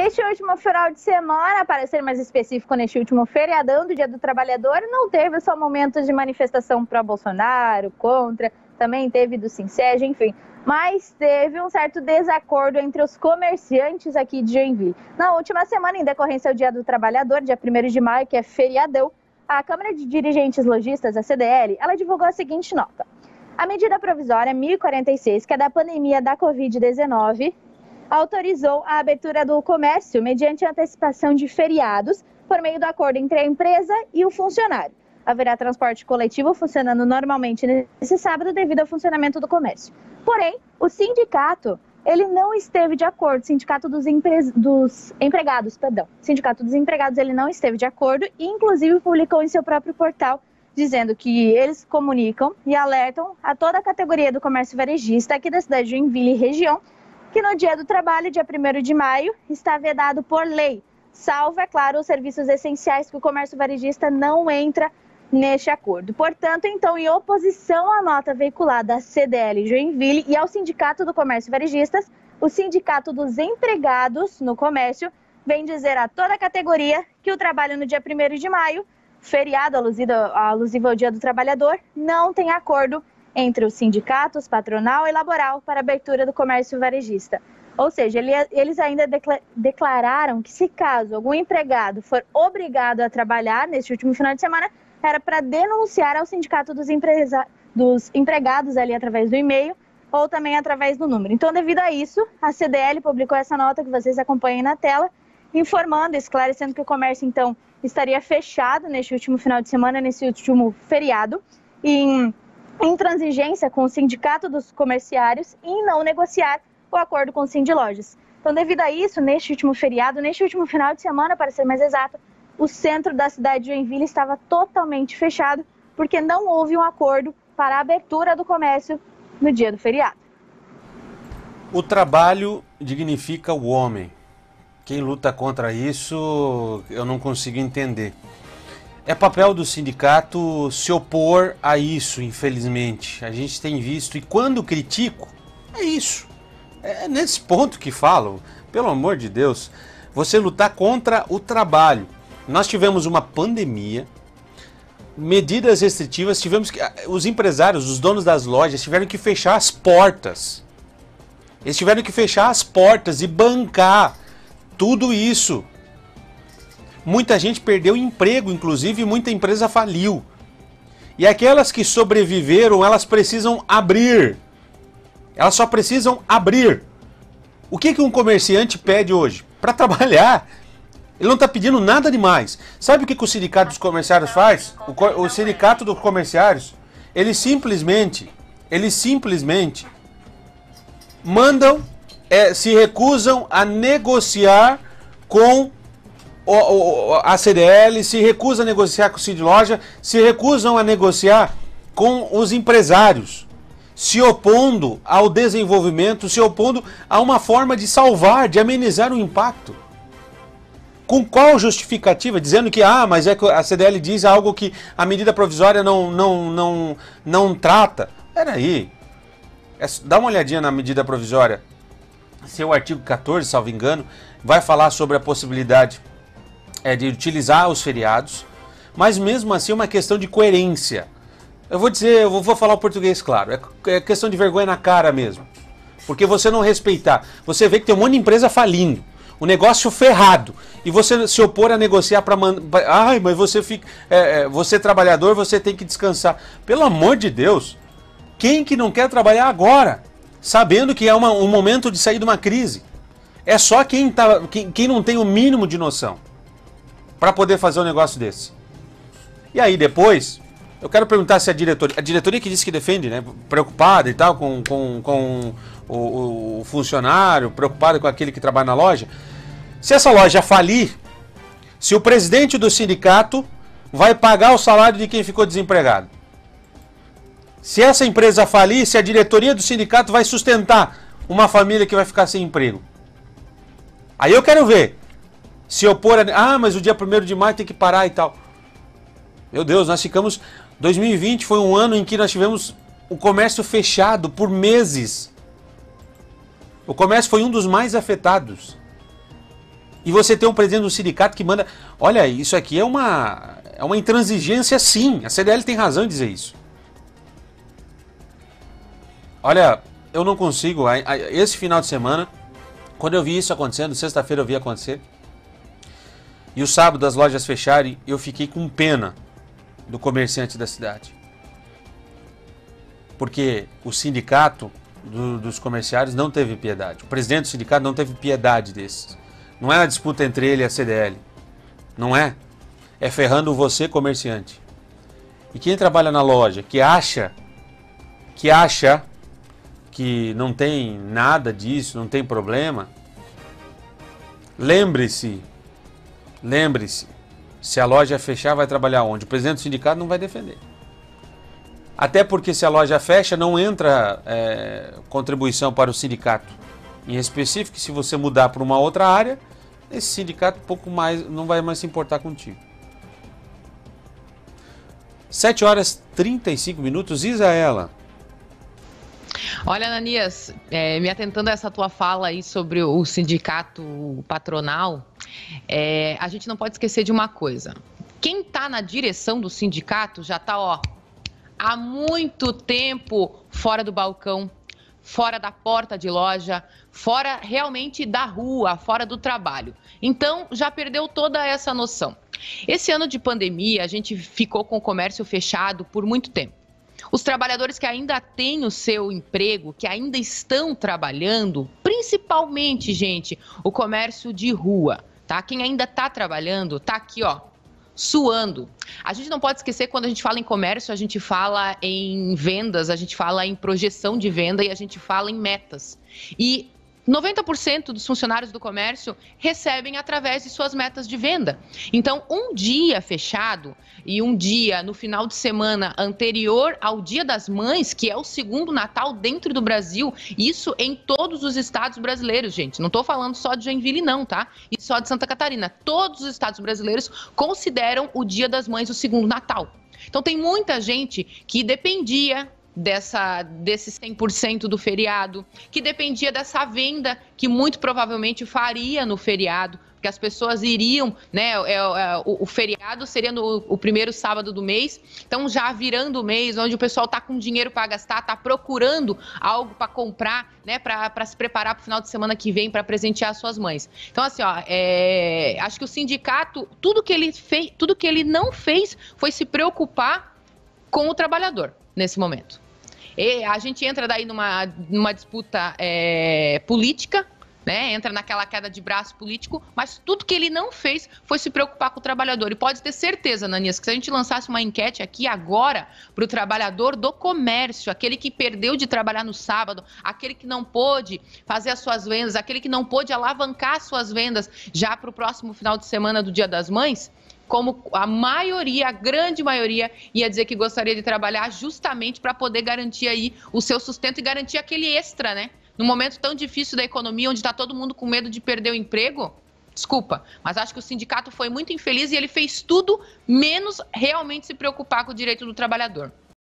Neste último final de semana, para ser mais específico, neste último feriadão do Dia do Trabalhador, não teve só momentos de manifestação pró-Bolsonaro, contra, também teve do Sinceg, enfim. Mas teve um certo desacordo entre os comerciantes aqui de Joinville. Na última semana, em decorrência ao Dia do Trabalhador, dia 1º de maio, que é feriadão, a Câmara de Dirigentes Lojistas, a CDL, ela divulgou a seguinte nota. A medida provisória 1046, que é da pandemia da Covid-19, autorizou a abertura do comércio mediante antecipação de feriados por meio do acordo entre a empresa e o funcionário. Haverá transporte coletivo funcionando normalmente nesse sábado devido ao funcionamento do comércio. Porém, o sindicato, ele não esteve de acordo, o sindicato dos empregados, o sindicato dos empregados, ele não esteve de acordo e inclusive publicou em seu próprio portal dizendo que eles comunicam e alertam a toda a categoria do comércio varejista aqui da cidade de Joinville e região que no Dia do Trabalho, dia 1º de maio, está vedado por lei, salvo, é claro, os serviços essenciais que o comércio varejista não entra neste acordo. Portanto, então, em oposição à nota veiculada à CDL Joinville e ao Sindicato do Comércio Varejistas, o Sindicato dos Empregados no Comércio vem dizer a toda a categoria que o trabalho no dia 1º de maio, feriado alusivo ao Dia do Trabalhador, não tem acordo entre os sindicatos, patronal e laboral para a abertura do comércio varejista. Ou seja, eles ainda declararam que se caso algum empregado for obrigado a trabalhar neste último final de semana, era para denunciar ao sindicato dos empregados ali através do e-mail ou também através do número. Então, devido a isso, a CDL publicou essa nota que vocês acompanhem na tela, informando, esclarecendo que o comércio, então, estaria fechado neste último final de semana, nesse último feriado, em intransigência com o Sindicato dos Comerciários e em não negociar o acordo com o Sindilojas. Então, devido a isso, neste último feriado, neste último final de semana, para ser mais exato, o centro da cidade de Joinville estava totalmente fechado, porque não houve um acordo para a abertura do comércio no dia do feriado. O trabalho dignifica o homem. Quem luta contra isso, eu não consigo entender. É papel do sindicato se opor a isso, infelizmente. A gente tem visto, e quando critico, é isso. É nesse ponto que falo, pelo amor de Deus, você lutar contra o trabalho. Nós tivemos uma pandemia, medidas restritivas, os empresários, os donos das lojas tiveram que fechar as portas. Eles tiveram que fechar as portas e bancar tudo isso. Muita gente perdeu emprego, inclusive muita empresa faliu. E aquelas que sobreviveram, elas precisam abrir. Elas só precisam abrir. O que um comerciante pede hoje? Para trabalhar. Ele não está pedindo nada demais. Sabe o que o Sindicato dos Comerciários faz? O Sindicato dos Comerciários, eles simplesmente se recusam a negociar com a CDL, se recusa a negociar com o Sindiloja, se recusam a negociar com os empresários, se opondo ao desenvolvimento, se opondo a uma forma de salvar, de amenizar o impacto. Com qual justificativa? Dizendo que, mas é que a CDL diz algo que a medida provisória não trata. Peraí, dá uma olhadinha na medida provisória. Seu artigo 14, salvo engano, vai falar sobre a possibilidade de utilizar os feriados, mas mesmo assim é uma questão de coerência. Eu vou falar o português claro, é questão de vergonha na cara mesmo. Porque você não respeitar, você vê que tem um monte de empresa falindo, o negócio ferrado, e você se opor a negociar para mandar... mas você fica... você trabalhador, você tem que descansar. Pelo amor de Deus, quem que não quer trabalhar agora, sabendo que é um momento de sair de uma crise? É só quem não tem o mínimo de noção para poder fazer um negócio desse. E aí depois, eu quero perguntar se a diretoria que disse que defende, né, preocupada e tal com o funcionário, preocupada com aquele que trabalha na loja, se essa loja falir, se o presidente do sindicato vai pagar o salário de quem ficou desempregado. Se essa empresa falir, se a diretoria do sindicato vai sustentar uma família que vai ficar sem emprego. Aí eu quero ver. Se opor mas o dia 1º de maio tem que parar e tal. Meu Deus, nós ficamos... 2020 foi um ano em que nós tivemos o comércio fechado por meses. O comércio foi um dos mais afetados. E você tem um presidente do sindicato que manda... Olha, isso aqui é uma intransigência, sim. A CDL tem razão em dizer isso. Olha, eu não consigo... Esse final de semana, quando eu vi isso acontecendo, sexta-feira eu vi acontecer, e o sábado as lojas fecharem, eu fiquei com pena do comerciante da cidade. Porque o sindicato dos comerciários não teve piedade. O presidente do sindicato não teve piedade desses. Não é uma disputa entre ele e a CDL. Não é. É ferrando você, comerciante. E quem trabalha na loja, que acha que não tem nada disso, não tem problema, lembre-se, se a loja fechar, vai trabalhar onde? O presidente do sindicato não vai defender. Até porque se a loja fecha, não entra contribuição para o sindicato. Em específico, se você mudar para uma outra área, esse sindicato pouco mais não vai mais se importar contigo. 7h35, Isaela. Olha, Ananias, me atentando a essa tua fala aí sobre o sindicato patronal, a gente não pode esquecer de uma coisa. Quem está na direção do sindicato já está, há muito tempo fora do balcão, fora da porta de loja, fora realmente da rua, fora do trabalho. Então, já perdeu toda essa noção. Esse ano de pandemia, a gente ficou com o comércio fechado por muito tempo. Os trabalhadores que ainda têm o seu emprego, que ainda estão trabalhando, principalmente, gente, o comércio de rua, tá? Quem ainda está trabalhando, tá aqui, suando. A gente não pode esquecer que quando a gente fala em comércio, a gente fala em vendas, a gente fala em projeção de venda e a gente fala em metas. E 90% dos funcionários do comércio recebem através de suas metas de venda. Então, um dia fechado e um dia no final de semana anterior ao Dia das Mães, que é o segundo Natal dentro do Brasil, isso em todos os estados brasileiros, gente. Não estou falando só de Joinville, não, tá? E só de Santa Catarina. Todos os estados brasileiros consideram o Dia das Mães o segundo Natal. Então, tem muita gente que dependia desse 100% do feriado, que dependia dessa venda que muito provavelmente faria no feriado, porque as pessoas iriam, né, o feriado seria o primeiro sábado do mês, então já virando o mês, onde o pessoal está com dinheiro para gastar, está procurando algo para comprar, né, para se preparar para o final de semana que vem, para presentear suas mães. Então, assim, acho que o sindicato, tudo que ele não fez foi se preocupar com o trabalhador nesse momento. E a gente entra daí numa disputa política, né? Entra naquela queda de braço político, mas tudo que ele não fez foi se preocupar com o trabalhador. E pode ter certeza, Ananias, que se a gente lançasse uma enquete aqui agora para o trabalhador do comércio, aquele que perdeu de trabalhar no sábado, aquele que não pôde fazer as suas vendas, aquele que não pôde alavancar as suas vendas já para o próximo final de semana do Dia das Mães, como a grande maioria, ia dizer que gostaria de trabalhar justamente para poder garantir aí o seu sustento e garantir aquele extra, né? Num momento tão difícil da economia, onde está todo mundo com medo de perder o emprego, desculpa, mas acho que o sindicato foi muito infeliz e ele fez tudo menos realmente se preocupar com o direito do trabalhador.